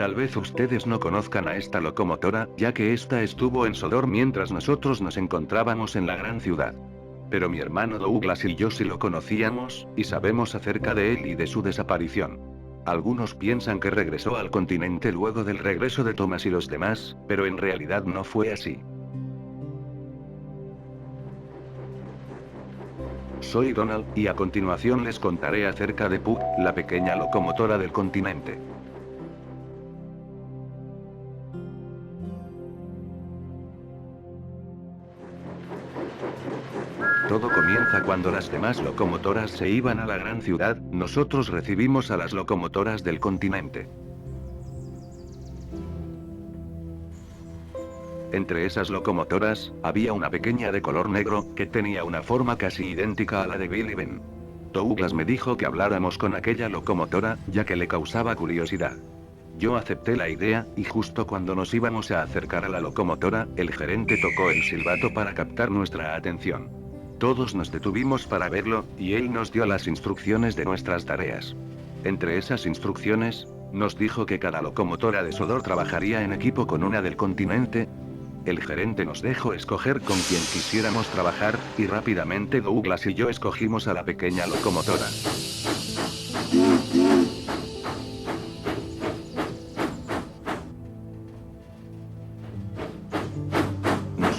Tal vez ustedes no conozcan a esta locomotora, ya que esta estuvo en Sodor mientras nosotros nos encontrábamos en la gran ciudad. Pero mi hermano Douglas y yo sí lo conocíamos, y sabemos acerca de él y de su desaparición. Algunos piensan que regresó al continente luego del regreso de Thomas y los demás, pero en realidad no fue así. Soy Donald, y a continuación les contaré acerca de Puck, la pequeña locomotora del continente. Todo comienza cuando las demás locomotoras se iban a la gran ciudad, nosotros recibimos a las locomotoras del continente. Entre esas locomotoras, había una pequeña de color negro, que tenía una forma casi idéntica a la de Billy Ben. Douglas me dijo que habláramos con aquella locomotora, ya que le causaba curiosidad. Yo acepté la idea, y justo cuando nos íbamos a acercar a la locomotora, el gerente tocó el silbato para captar nuestra atención. Todos nos detuvimos para verlo, y él nos dio las instrucciones de nuestras tareas. Entre esas instrucciones, nos dijo que cada locomotora de Sodor trabajaría en equipo con una del continente. El gerente nos dejó escoger con quien quisiéramos trabajar, y rápidamente Douglas y yo escogimos a la pequeña locomotora.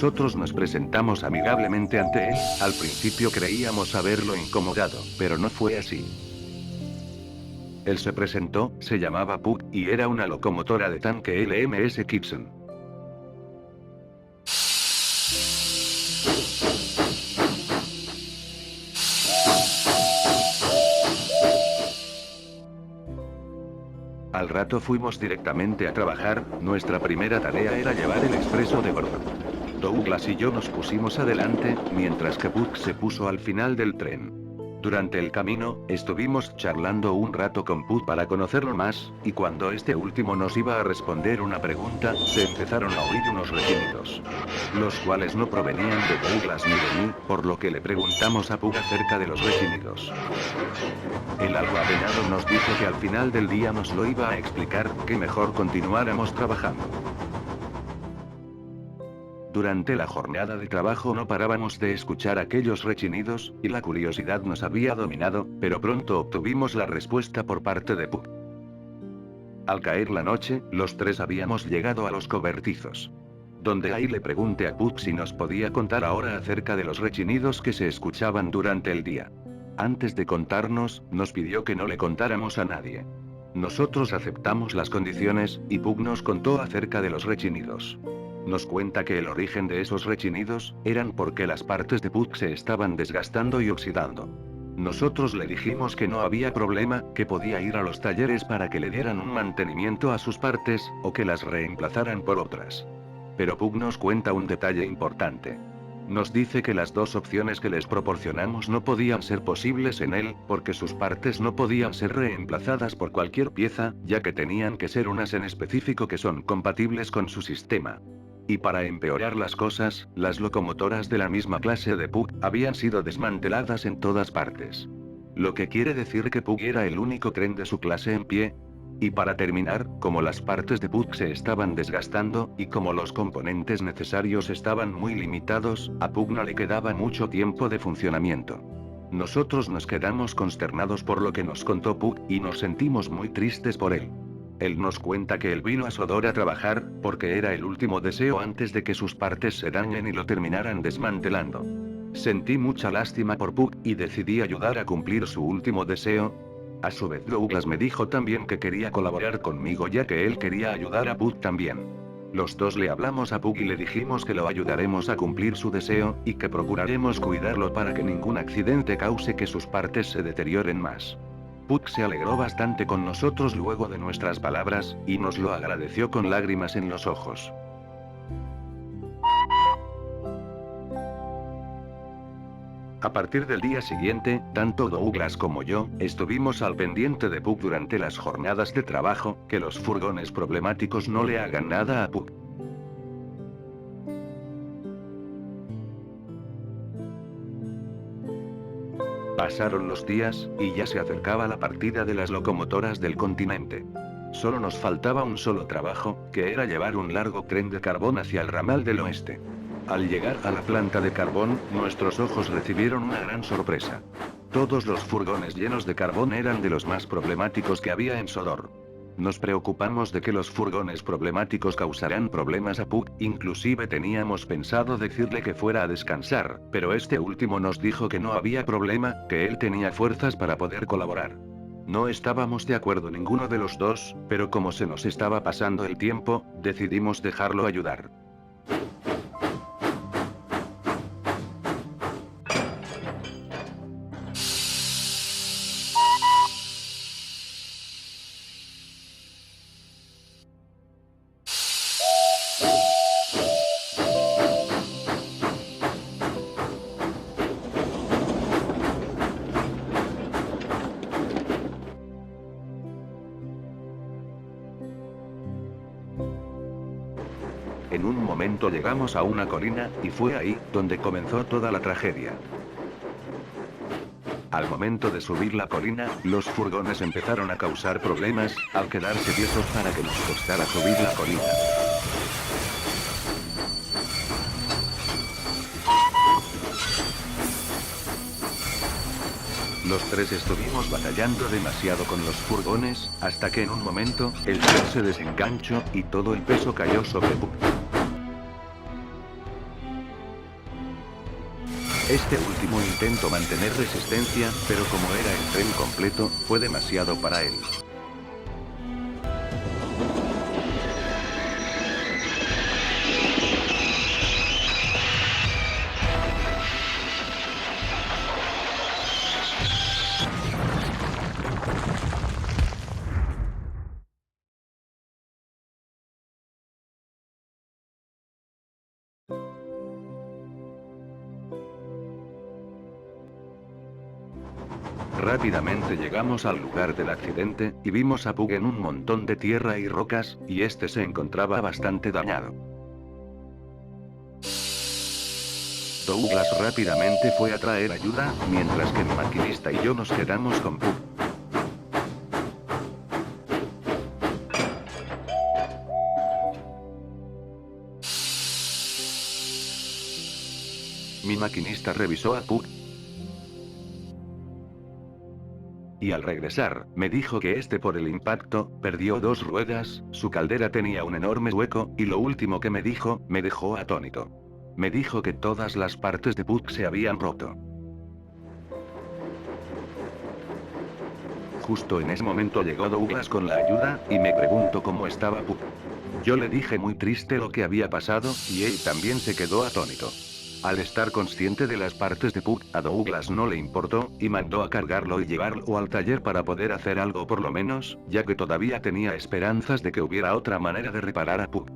Nosotros nos presentamos amigablemente ante él, al principio creíamos haberlo incomodado, pero no fue así. Él se presentó, se llamaba Puck, y era una locomotora de tanque LMS Gibson. Al rato fuimos directamente a trabajar, nuestra primera tarea era llevar el expreso de bordo. Douglas y yo nos pusimos adelante, mientras que Puck se puso al final del tren. Durante el camino, estuvimos charlando un rato con Puck para conocerlo más, y cuando este último nos iba a responder una pregunta, se empezaron a oír unos rechinidos. Los cuales no provenían de Douglas ni de mí, por lo que le preguntamos a Puck acerca de los rechinidos. El algo apenado nos dijo que al final del día nos lo iba a explicar, que mejor continuáramos trabajando. Durante la jornada de trabajo no parábamos de escuchar aquellos rechinidos, y la curiosidad nos había dominado, pero pronto obtuvimos la respuesta por parte de Puck. Al caer la noche, los tres habíamos llegado a los cobertizos. Donde ahí le pregunté a Puck si nos podía contar ahora acerca de los rechinidos que se escuchaban durante el día. Antes de contarnos, nos pidió que no le contáramos a nadie. Nosotros aceptamos las condiciones, y Puck nos contó acerca de los rechinidos. Nos cuenta que el origen de esos rechinidos, eran porque las partes de Puck se estaban desgastando y oxidando. Nosotros le dijimos que no había problema, que podía ir a los talleres para que le dieran un mantenimiento a sus partes, o que las reemplazaran por otras. Pero Puck nos cuenta un detalle importante. Nos dice que las dos opciones que les proporcionamos no podían ser posibles en él, porque sus partes no podían ser reemplazadas por cualquier pieza, ya que tenían que ser unas en específico que son compatibles con su sistema. Y para empeorar las cosas, las locomotoras de la misma clase de Puck habían sido desmanteladas en todas partes. Lo que quiere decir que Puck era el único tren de su clase en pie. Y para terminar, como las partes de Puck se estaban desgastando, y como los componentes necesarios estaban muy limitados, a Puck no le quedaba mucho tiempo de funcionamiento. Nosotros nos quedamos consternados por lo que nos contó Puck, y nos sentimos muy tristes por él. Él nos cuenta que él vino a Sodor a trabajar, porque era el último deseo antes de que sus partes se dañen y lo terminaran desmantelando. Sentí mucha lástima por Puck, y decidí ayudar a cumplir su último deseo. A su vez Douglas me dijo también que quería colaborar conmigo ya que él quería ayudar a Puck también. Los dos le hablamos a Puck y le dijimos que lo ayudaremos a cumplir su deseo, y que procuraremos cuidarlo para que ningún accidente cause que sus partes se deterioren más. Puck se alegró bastante con nosotros luego de nuestras palabras, y nos lo agradeció con lágrimas en los ojos. A partir del día siguiente, tanto Douglas como yo, estuvimos al pendiente de Puck durante las jornadas de trabajo, que los furgones problemáticos no le hagan nada a Puck. Pasaron los días, y ya se acercaba la partida de las locomotoras del continente. Solo nos faltaba un solo trabajo, que era llevar un largo tren de carbón hacia el ramal del oeste. Al llegar a la planta de carbón, nuestros ojos recibieron una gran sorpresa. Todos los furgones llenos de carbón eran de los más problemáticos que había en Sodor. Nos preocupamos de que los furgones problemáticos causarán problemas a Puck, inclusive teníamos pensado decirle que fuera a descansar, pero este último nos dijo que no había problema, que él tenía fuerzas para poder colaborar. No estábamos de acuerdo ninguno de los dos, pero como se nos estaba pasando el tiempo, decidimos dejarlo ayudar. En un momento llegamos a una colina, y fue ahí donde comenzó toda la tragedia. Al momento de subir la colina, los furgones empezaron a causar problemas, al quedarse tiesos para que nos costara subir la colina. Los tres estuvimos batallando demasiado con los furgones, hasta que en un momento, el tren se desenganchó, y todo el peso cayó sobre Puck. Este último intentó mantener resistencia, pero como era el tren completo, fue demasiado para él. Rápidamente llegamos al lugar del accidente, y vimos a Puck en un montón de tierra y rocas, y este se encontraba bastante dañado. Douglas rápidamente fue a traer ayuda, mientras que mi maquinista y yo nos quedamos con Puck. Mi maquinista revisó a Puck. Y al regresar, me dijo que por el impacto, perdió 2 ruedas, su caldera tenía un enorme hueco, y lo último que me dijo, me dejó atónito. Me dijo que todas las partes de Puck se habían roto. Justo en ese momento llegó Douglas con la ayuda, y me preguntó cómo estaba Puck. Yo le dije muy triste lo que había pasado, y él también se quedó atónito. Al estar consciente de las partes de Puck, a Douglas no le importó, y mandó a cargarlo y llevarlo al taller para poder hacer algo por lo menos, ya que todavía tenía esperanzas de que hubiera otra manera de reparar a Puck.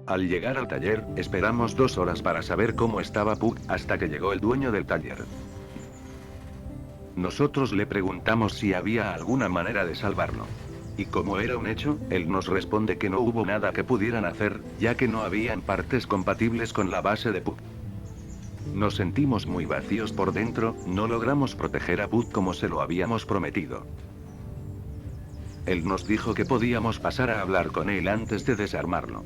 Al llegar al taller, esperamos 2 horas para saber cómo estaba Puck, hasta que llegó el dueño del taller. Nosotros le preguntamos si había alguna manera de salvarlo. Y como era un hecho, él nos responde que no hubo nada que pudieran hacer, ya que no habían partes compatibles con la base de Puck. Nos sentimos muy vacíos por dentro, no logramos proteger a Puck como se lo habíamos prometido. Él nos dijo que podíamos pasar a hablar con él antes de desarmarlo.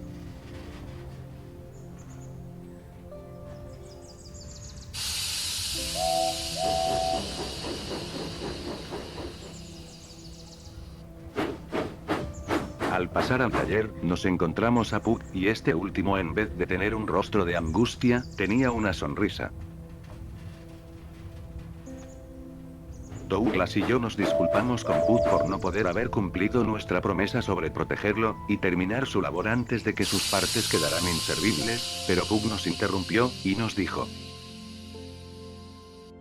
Al pasar al taller, nos encontramos a Puck, y este último en vez de tener un rostro de angustia, tenía una sonrisa. Douglas y yo nos disculpamos con Puck por no poder haber cumplido nuestra promesa sobre protegerlo, y terminar su labor antes de que sus partes quedaran inservibles, pero Puck nos interrumpió, y nos dijo: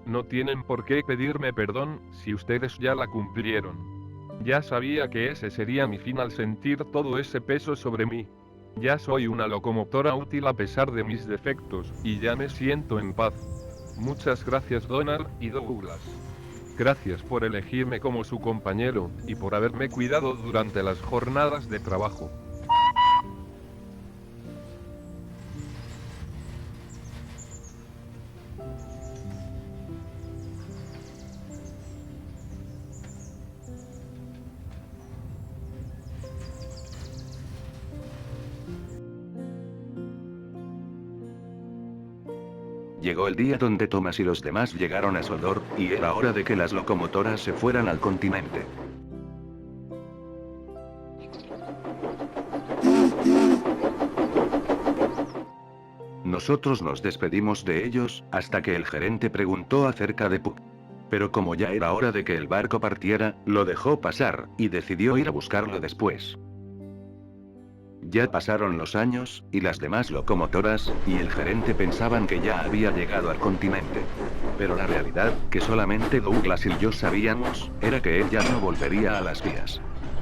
No tienen por qué pedirme perdón, si ustedes ya la cumplieron. Ya sabía que ese sería mi fin al sentir todo ese peso sobre mí. Ya soy una locomotora útil a pesar de mis defectos, y ya me siento en paz. Muchas gracias Donald y Douglas. Gracias por elegirme como su compañero, y por haberme cuidado durante las jornadas de trabajo. Llegó el día donde Thomas y los demás llegaron a Sodor, y era hora de que las locomotoras se fueran al continente. Nosotros nos despedimos de ellos, hasta que el gerente preguntó acerca de Puck. Pero como ya era hora de que el barco partiera, lo dejó pasar, y decidió ir a buscarlo después. Ya pasaron los años, y las demás locomotoras, y el gerente pensaban que ya había llegado al continente. Pero la realidad, que solamente Douglas y yo sabíamos, era que él ya no volvería a las vías.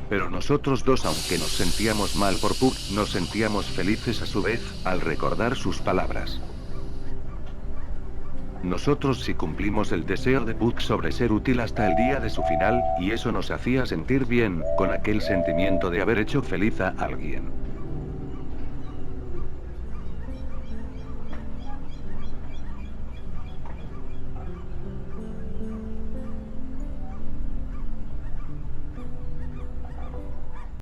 Pero nosotros dos, aunque nos sentíamos mal por Puck, nos sentíamos felices a su vez, al recordar sus palabras. Nosotros sí cumplimos el deseo de Puck sobre ser útil hasta el día de su final, y eso nos hacía sentir bien, con aquel sentimiento de haber hecho feliz a alguien.